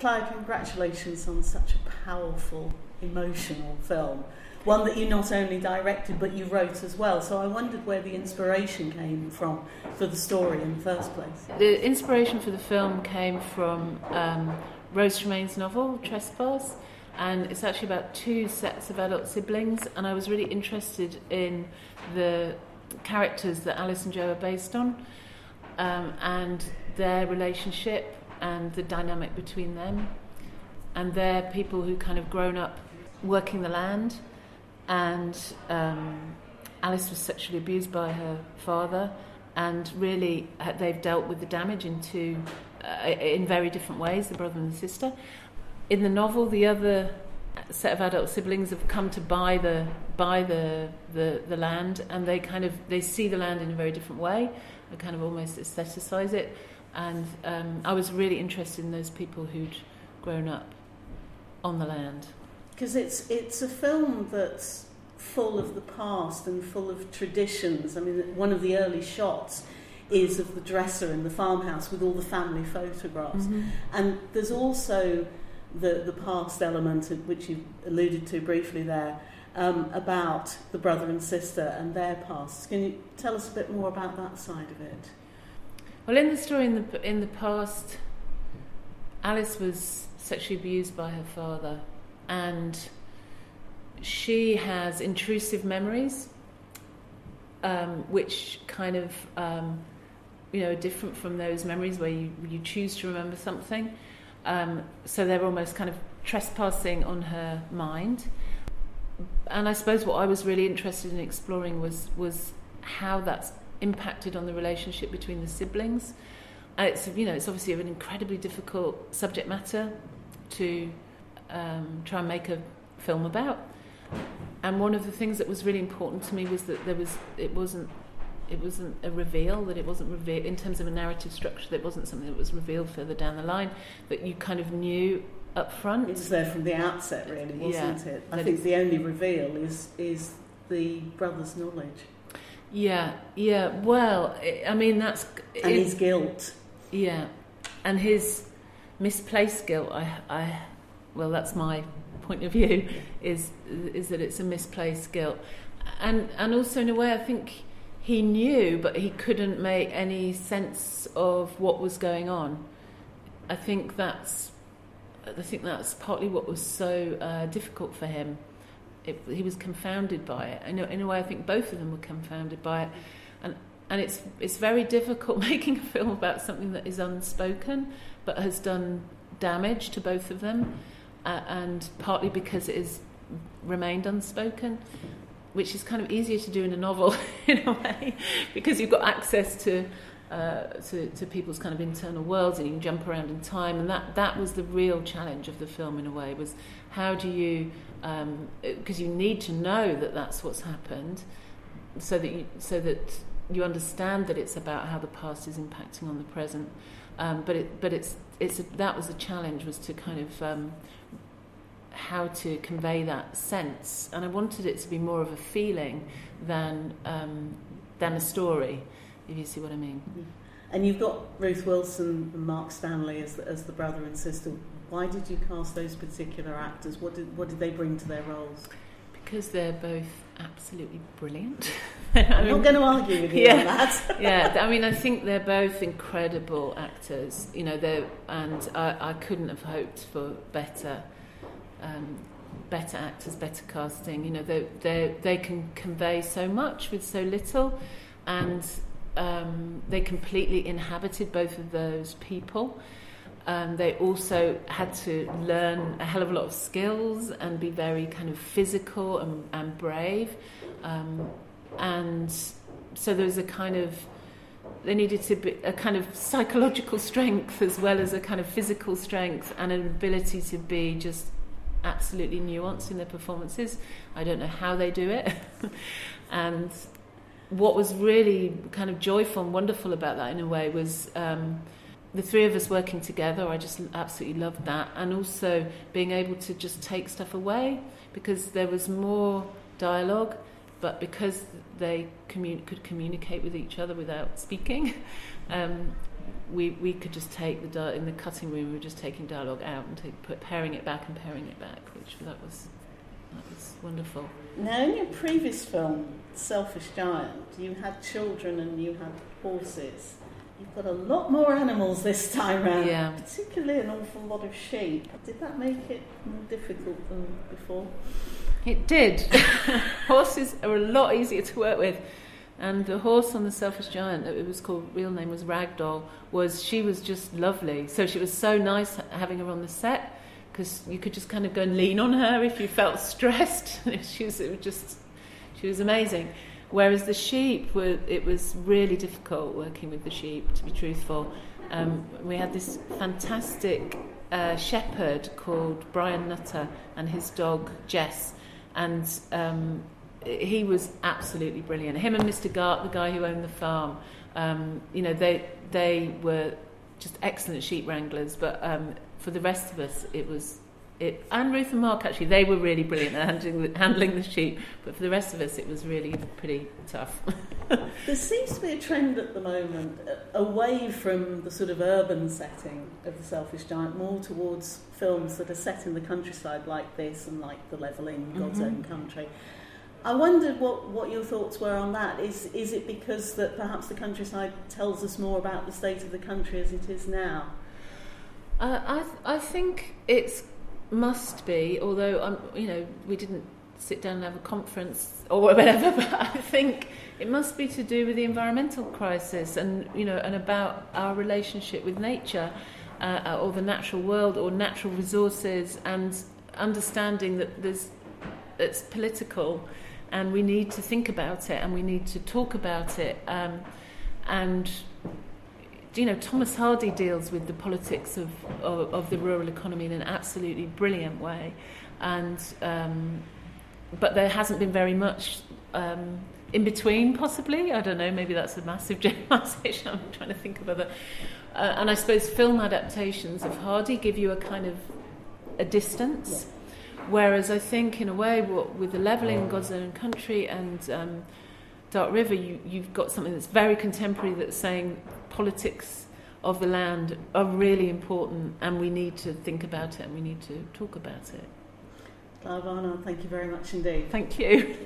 Clio, congratulations on such a powerful, emotional film. One that you not only directed, but you wrote as well. So I wondered where the inspiration came from for the story in the first place. The inspiration for the film came from Rose Tremaine's novel, Trespass, and it's actually about two sets of adult siblings, and I was really interested in the characters that Alice and Joe are based on, and their relationship and the dynamic between them. And they're people who kind of grown up working the land, and Alice was sexually abused by her father, and really they've dealt with the damage in very different ways, the brother and the sister. In the novel, the other set of adult siblings have come to buy the land, and they see the land in a very different way. They kind of almost aestheticize it, and I was really interested in those people who'd grown up on the land. Because it's a film that's full of the past and full of traditions. I mean, one of the early shots is of the dresser in the farmhouse with all the family photographs. Mm-hmm. And there's also the past element, which you alluded to briefly there, about the brother and sister and their pasts. Can you tell us a bit more about that side of it? Well, in the story, in the past, Alice was sexually abused by her father, and she has intrusive memories, which kind of are different from those memories where you choose to remember something. So they're almost kind of trespassing on her mind. And I suppose what I was really interested in exploring was how that's impacted on the relationship between the siblings. It's obviously an incredibly difficult subject matter to try and make a film about. And one of the things that was really important to me was that it wasn't a reveal, that it wasn't revealed in terms of a narrative structure, that it wasn't something that was revealed further down the line, that you kind of knew up front. It was there from the outset, really, wasn't it? I think the only reveal is the brother's knowledge. Yeah. Well, I mean, that's... And his guilt. Yeah. And his misplaced guilt, well, that's my point of view, is that it's a misplaced guilt. And also, in a way, I think he knew, but he couldn't make any sense of what was going on. I think that's partly what was so difficult for him. He was confounded by it. In a way, I think both of them were confounded by it. And it's very difficult making a film about something that is unspoken, but has done damage to both of them, and partly because it has remained unspoken, which is kind of easier to do in a novel in a way, because you've got access to people's kind of internal worlds, and you can jump around in time. And that was the real challenge of the film, in a way, was how do you, because you need to know that that's what's happened, so that you understand that it's about how the past is impacting on the present. That was the challenge, was to kind of how to convey that sense, and I wanted it to be more of a feeling than a story, if you see what I mean. And you've got Ruth Wilson and Mark Stanley as the brother and sister. Why did you cast those particular actors? What did they bring to their roles? Because they're both absolutely brilliant. I'm not going to argue with you on that. Yeah, I mean, I think they're both incredible actors. And I couldn't have hoped for better actors, better casting. They can convey so much with so little, and they completely inhabited both of those people. They also had to learn a hell of a lot of skills and be very kind of physical and brave. And so there was they needed to be a kind of psychological strength as well as a kind of physical strength, and an ability to be just absolutely nuanced in their performances. I don't know how they do it. And what was really kind of joyful and wonderful about that, in a way, was the three of us working together. I just absolutely loved that. And also being able to just take stuff away, because there was more dialogue, but because they could communicate with each other without speaking, we could just take in the cutting room. We were just taking dialogue out and paring it back, which that was wonderful. Now, in your previous film, Selfish Giant, you had children and you had horses. You've got a lot more animals this time round, particularly an awful lot of sheep. Did that make it more difficult than before? It did. Horses are a lot easier to work with. And the horse on the Selfish Giant, it was called, real name was Ragdoll, she was just lovely. So she was so nice having her on the set, because you could just kind of go and lean on her if you felt stressed. She was amazing. Whereas the sheep, it was really difficult working with the sheep, to be truthful. We had this fantastic shepherd called Brian Nutter and his dog Jess, and he was absolutely brilliant. Him and Mr. Gart, the guy who owned the farm, they were just excellent sheep wranglers. But for the rest of us, and Ruth and Mark, actually, they were really brilliant at handling the sheep. But for the rest of us, it was really pretty tough. There seems to be a trend at the moment away from the sort of urban setting of The Selfish Giant, more towards films that are set in the countryside like this, and like The Levelling, God's Own Country. I wondered what your thoughts were on that. Is it because that perhaps the countryside tells us more about the state of the country as it is now? I think it must be, although we didn't sit down and have a conference or whatever, but I think it must be to do with the environmental crisis and about our relationship with nature, or the natural world or natural resources, and understanding that it's political. And we need to think about it, and we need to talk about it. And Thomas Hardy deals with the politics of the rural economy in an absolutely brilliant way. And but there hasn't been very much in between, possibly. I don't know. Maybe that's a massive generalisation. I'm trying to think of other. And I suppose film adaptations of Hardy give you a kind of a distance. Yes. Whereas I think, in a way, with The Levelling, God's Own Country, and Dark River, you've got something that's very contemporary, that's saying politics of the land are really important, and we need to think about it, and we need to talk about it. Clio Barnard, thank you very much indeed. Thank you.